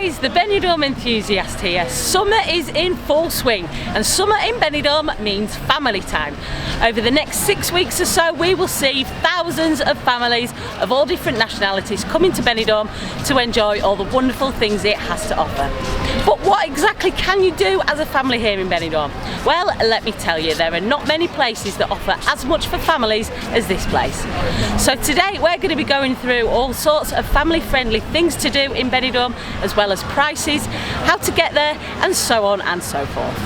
guys, the Benidorm Enthusiast here. Summer is in full swing and summer in Benidorm means family time. Over the next 6 weeks or so we will see thousands of families of all different nationalities coming to Benidorm to enjoy all the wonderful things it has to offer. But what exactly can you do as a family here in Benidorm? Well, let me tell you, there are not many places that offer as much for families as this place. So today we're going to be going through all sorts of family friendly things to do in Benidorm, as well as prices, how to get there, and so on and so forth.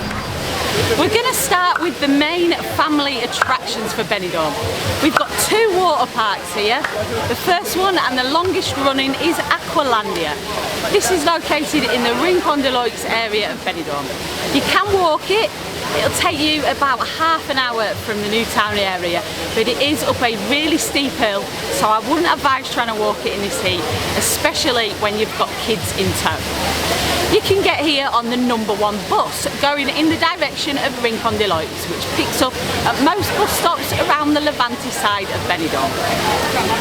We're going to start with the main family attractions for Benidorm. We've got two water parks here. The first one and the longest running is Aqualandia. This is located in the Rincon de Loix area of Benidorm. You can walk it. It'll take you about half an hour from the new town area, but it is up a really steep hill, so I wouldn't advise trying to walk it in this heat, especially when you've got kids in tow. You can get here on the number 1 bus going in the direction of Rincon de Loix, which picks up at most bus stops around the Levante side of Benidorm.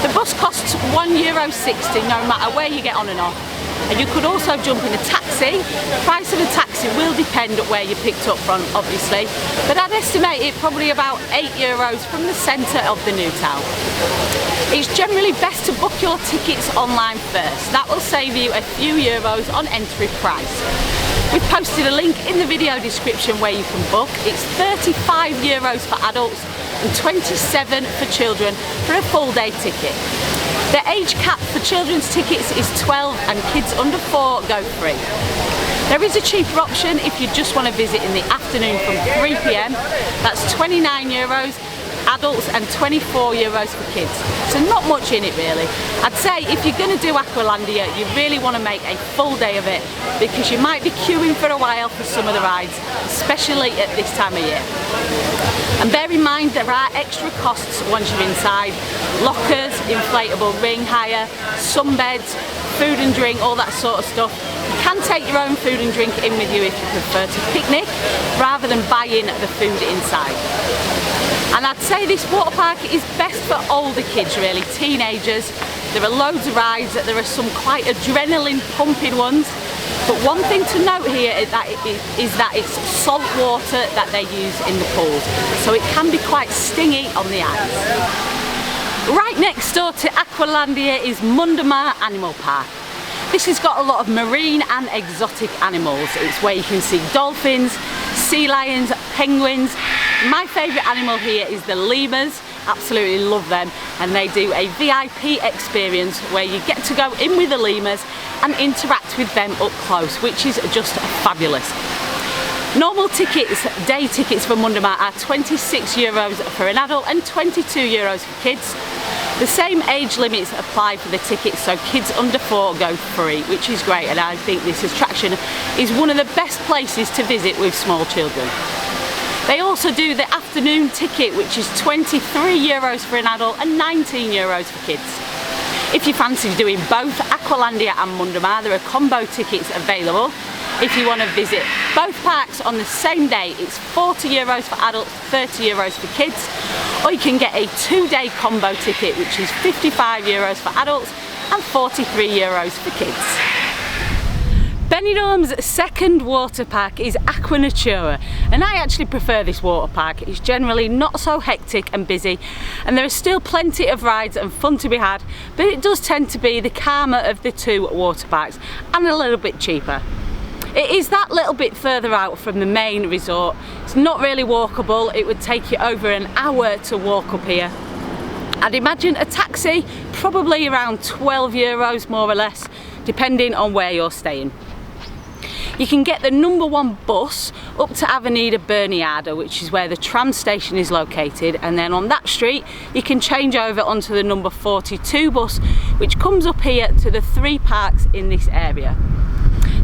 The bus costs €1.60 no matter where you get on and off. And you could also jump in a taxi. The price of a taxi will depend on where you're picked up from, obviously, but I'd estimate it probably about €8 from the centre of the new town. It's generally best to book your tickets online first. That will save you a few euros on entry price. We've posted a link in the video description where you can book. It's €35 for adults and 27 for children for a full day ticket. The age cap for children's tickets is 12 and kids under 4 go free. There is a cheaper option if you just want to visit in the afternoon from 3 PM. That's €29 adults and €24 for kids. So not much in it really. I'd say if you're going to do Aqualandia, you really want to make a full day of it, because you might be queuing for a while for some of the rides, especially at this time of year. And bear in mind there are extra costs once you're inside. Lockers, inflatable ring hire, sunbeds, food and drink, all that sort of stuff. You can take your own food and drink in with you if you prefer to picnic, rather than buying the food inside. And I'd say this water park is best for older kids really, teenagers. There are loads of rides, there are some quite adrenaline pumping ones. But one thing to note here is that it's salt water that they use in the pools, so it can be quite stingy on the eyes. Right next door to Aqualandia is Mundomar Animal Park. This has got a lot of marine and exotic animals. It's where you can see dolphins, sea lions, penguins. My favourite animal here is the lemurs. Absolutely love them, and they do a VIP experience where you get to go in with the lemurs and interact with them up close, which is just fabulous. Normal tickets, day tickets for Mundomar are €26 for an adult and €22 for kids. The same age limits apply for the tickets, so kids under 4 go free, which is great, and I think this attraction is one of the best places to visit with small children. They also do the afternoon ticket, which is €23 for an adult and €19 for kids. If you fancy doing both Aqualandia and Mundomar, there are combo tickets available. If you want to visit both parks on the same day, it's €40 for adults, €30 for kids. Or you can get a 2-day combo ticket, which is €55 for adults and €43 for kids. Benidorm's second water park is Aqua Natura, and I actually prefer this water park. It's generally not so hectic and busy, and there are still plenty of rides and fun to be had, but it does tend to be the calmer of the two water parks and a little bit cheaper. It is that little bit further out from the main resort. It's not really walkable. It would take you over an hour to walk up here. I'd imagine a taxi, probably around €12 more or less, depending on where you're staying. You can get the number 1 bus up to Avenida Berniada, which is where the tram station is located, and then on that street you can change over onto the number 42 bus, which comes up here to the 3 parks in this area.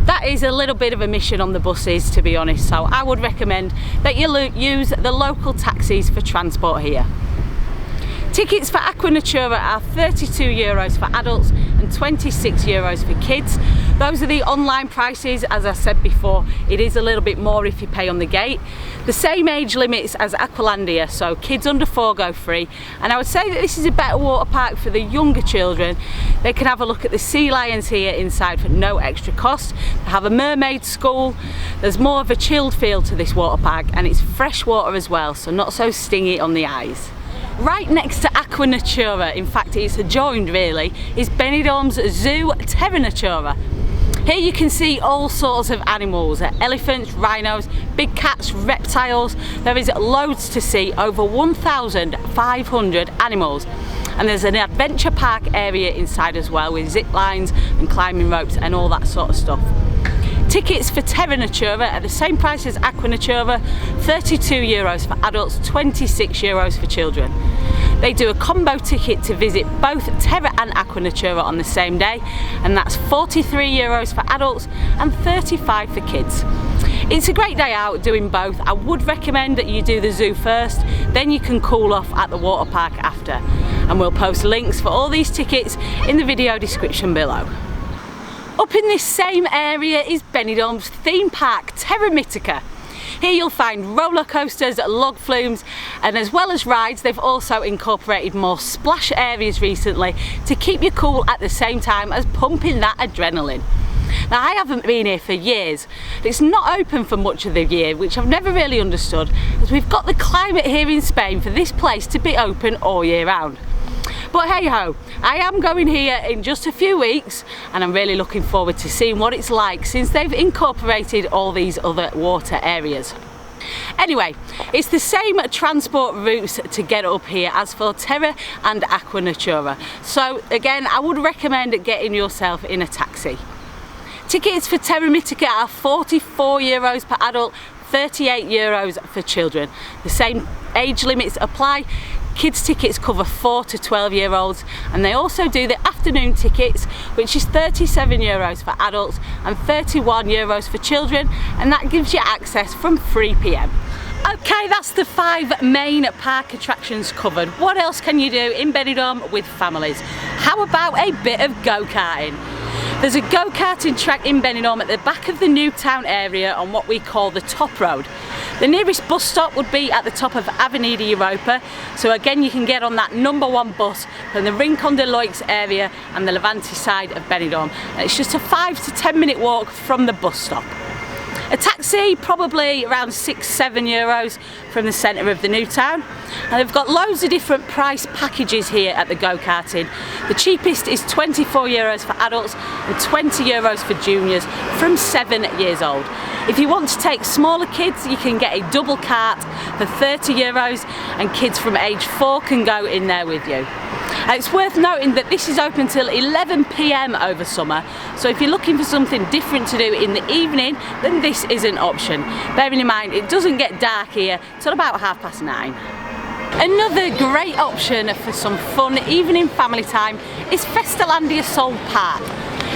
That is a little bit of a mission on the buses, to be honest, so I would recommend that you use the local taxis for transport here. Tickets for Aqua Natura are €32 for adults and €26 for kids. Those are the online prices. As I said before, it is a little bit more if you pay on the gate. The same age limits as Aqualandia, so kids under 4 go free. And I would say that this is a better water park for the younger children. They can have a look at the sea lions here inside for no extra cost. They have a mermaid school. There's more of a chilled feel to this water park, and it's fresh water as well, so not so stingy on the eyes. Right next to Aqua Natura, in fact it's adjoined really, is Benidorm's zoo Terra Natura. Here you can see all sorts of animals, elephants, rhinos, big cats, reptiles. There is loads to see, over 1,500 animals. And there's an adventure park area inside as well, with zip lines and climbing ropes and all that sort of stuff. Tickets for Terra Natura are the same price as Aqua Natura, €32 for adults, €26 for children. They do a combo ticket to visit both Terra and Aqua Natura on the same day, and that's €43 for adults and $35 for kids. It's a great day out doing both. I would recommend that you do the zoo first, then you can cool off at the water park after. And we'll post links for all these tickets in the video description below. Up in this same area is Benidorm's theme park, Terra Mitica. Here you'll find roller coasters, log flumes, and as well as rides, they've also incorporated more splash areas recently to keep you cool at the same time as pumping that adrenaline. Now, I haven't been here for years. It's not open for much of the year, which I've never really understood, as we've got the climate here in Spain for this place to be open all year round. But hey ho, I am going here in just a few weeks, and I'm really looking forward to seeing what it's like since they've incorporated all these other water areas. Anyway, it's the same transport routes to get up here as for Terra and Aqua Natura. So again, I would recommend getting yourself in a taxi. Tickets for Terra Mitica are €44 per adult, €38 for children. The same age limits apply. Kids tickets cover 4 to 12-year-olds, and they also do the afternoon tickets, which is €37 for adults and €31 for children, and that gives you access from 3 PM. Okay, that's the 5 main park attractions covered. What else can you do in Benidorm with families? How about a bit of go-karting? There's a go-karting track in Benidorm at the back of the new town area on what we call the top road. The nearest bus stop would be at the top of Avenida Europa, so again you can get on that #1 bus from the Rincon de Loix area and the Levante side of Benidorm. And it's just a 5 to 10 minute walk from the bus stop. A taxi, probably around €6–7 from the centre of the new town. And they've got loads of different price packages here at the go-karting. The cheapest is €24 for adults and €20 for juniors from 7 years old. If you want to take smaller kids, you can get a double cart for €30, and kids from age 4 can go in there with you. It's worth noting that this is open till 11 PM over summer, so if you're looking for something different to do in the evening, then this is an option. Bearing in mind it doesn't get dark here till about 9:30. Another great option for some fun evening family time is Aqualandia Sol Park.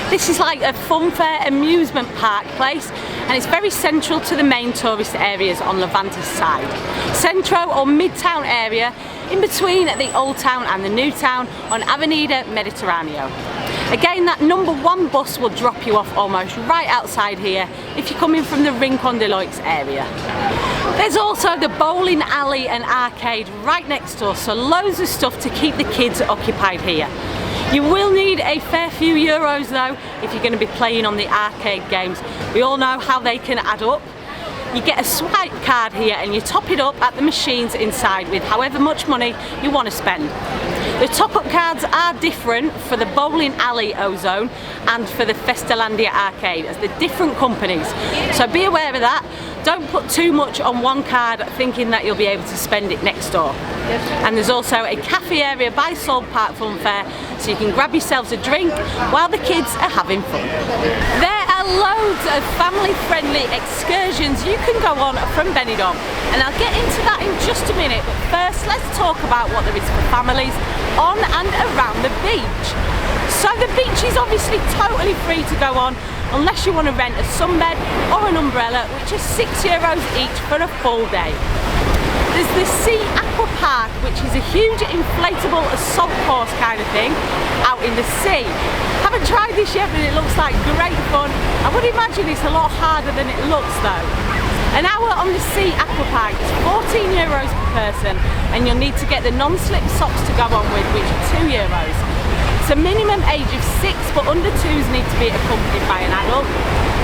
This is like a fun fair amusement park place, and it's very central to the main tourist areas on Levante's side. Centro or mid-town area, in between the old town and the new town on Avenida Mediterraneo. Again, that #1 bus will drop you off almost right outside here if you're coming from the Rincon de Loix area. There's also the bowling alley and arcade right next door, so loads of stuff to keep the kids occupied here. You will need a fair few euros though if you're going to be playing on the arcade games. We all know how they can add up. You get a swipe card here and you top it up at the machines inside with however much money you want to spend. The top-up cards are different for the bowling alley ozone and for the Aqualandia arcade, as they're different companies. So be aware of that. Don't put too much on one card thinking that you'll be able to spend it next door. And there's also a cafe area by Sol Park Fun Fair, so you can grab yourselves a drink while the kids are having fun. There are loads of family-friendly excursions you can go on from Benidorm, and I'll get into that in just a minute, but first let's talk about what there is for families on and around the beach. So the beach is obviously totally free to go on unless you want to rent a sunbed or an umbrella, which is €6 each for a full day. There's this Sea Aqua Park, which is a huge inflatable assault course kind of thing out in the sea. Haven't tried this yet, but it looks like great fun. I would imagine it's a lot harder than it looks though. An hour on the Sea Aqua Park is €14 per person, and you'll need to get the non-slip socks to go on with, which are €2. It's a minimum age of 6, but under 2s need to be accompanied by an adult.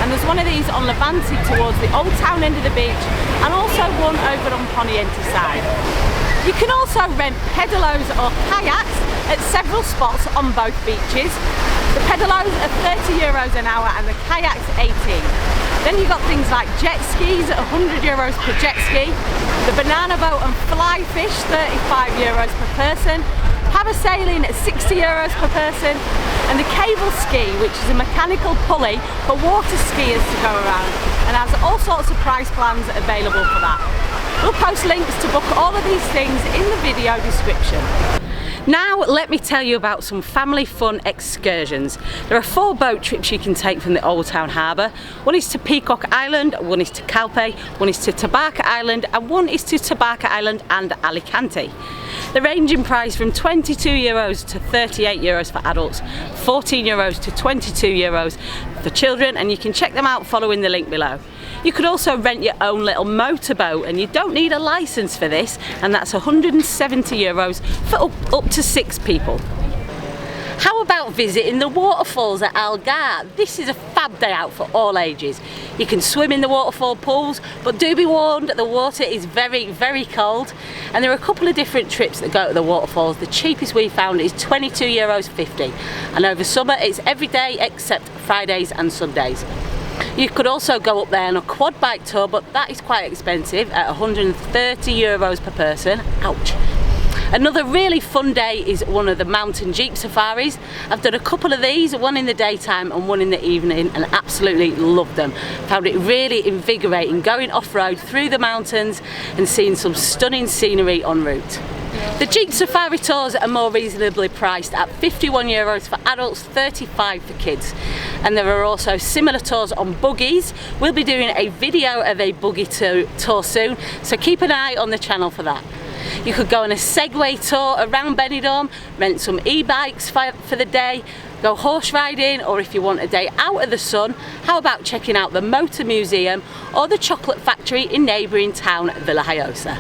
And there's one of these on Levante towards the old town end of the beach, and also one over on Poniente side. You can also rent pedalos or kayaks at several spots on both beaches. The pedalos are €30 an hour and the kayaks 18. Then you've got things like jet skis at €100 per jet ski, the banana boat and fly fish €35 per person, parasailing at €60 per person, and the cable ski, which is a mechanical pulley for water skiers to go around, and has all sorts of price plans available for that. We'll post links to book all of these things in the video description. Now let me tell you about some family fun excursions. There are 4 boat trips you can take from the Old Town Harbour. One is to Peacock Island, one is to Calpe, one is to Tabarca Island, and one is to Tabarca Island and Alicante. They range in price from €22 to €38 for adults, €14 to €22 for children, and you can check them out following the link below. You could also rent your own little motorboat, and you don't need a licence for this, and that's €170 for up to 6 people. How about visiting the waterfalls at Algar? This is a fab day out for all ages. You can swim in the waterfall pools, but do be warned, the water is very, very cold. And there are a couple of different trips that go to the waterfalls. The cheapest we found is €22.50. And over summer, it's every day except Fridays and Sundays. You could also go up there on a quad bike tour, but that is quite expensive at €130 per person. Ouch. Another really fun day is one of the mountain jeep safaris. I've done a couple of these, one in the daytime and one in the evening, and absolutely loved them. Found it really invigorating going off-road through the mountains and seeing some stunning scenery en route. The Jeep Safari tours are more reasonably priced at €51 for adults, $35 for kids. And there are also similar tours on buggies. We'll be doing a video of a buggy tour soon, so keep an eye on the channel for that. You could go on a Segway tour around Benidorm, rent some e-bikes for the day, go horse riding, or if you want a day out of the sun, how about checking out the Motor Museum or the chocolate factory in neighbouring town Villajoyosa.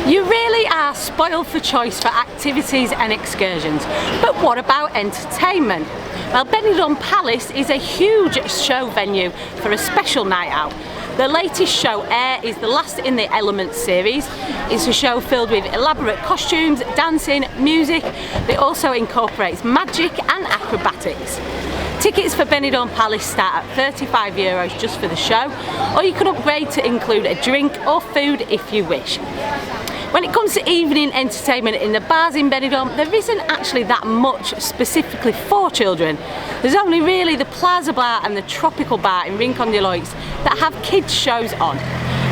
You really are spoiled for choice for activities and excursions, but what about entertainment? Well, Benidorm Palace is a huge show venue for a special night out. The latest show, Air, is the last in the Elements series. It's a show filled with elaborate costumes, dancing, music. It also incorporates magic and acrobatics. Tickets for Benidorm Palace start at €35 just for the show, or you can upgrade to include a drink or food if you wish. When it comes to evening entertainment in the bars in Benidorm, there isn't actually that much specifically for children. There's only really the Plaza Bar and the Tropical Bar in Rincon de Loix that have kids shows on.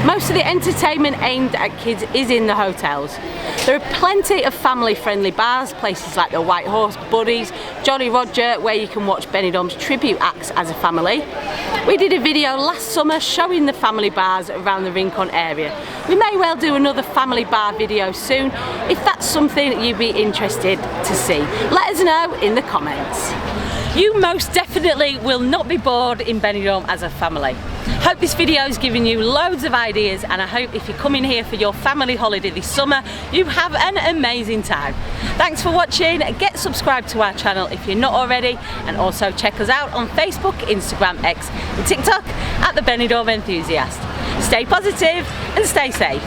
Most of the entertainment aimed at kids is in the hotels. There are plenty of family-friendly bars, places like the White Horse, Buddies, Jolly Roger, where you can watch Benidorm's tribute acts as a family. We did a video last summer showing the family bars around the Rincon area. We may well do another family bar video soon if that's something that you'd be interested to see. Let us know in the comments. You most definitely will not be bored in Benidorm as a family. Hope this video has given you loads of ideas, and I hope if you're coming here for your family holiday this summer, you have an amazing time. Thanks for watching. Get subscribed to our channel if you're not already, and also check us out on Facebook, Instagram, X and TikTok at the Benidorm Enthusiast. Stay positive and stay safe.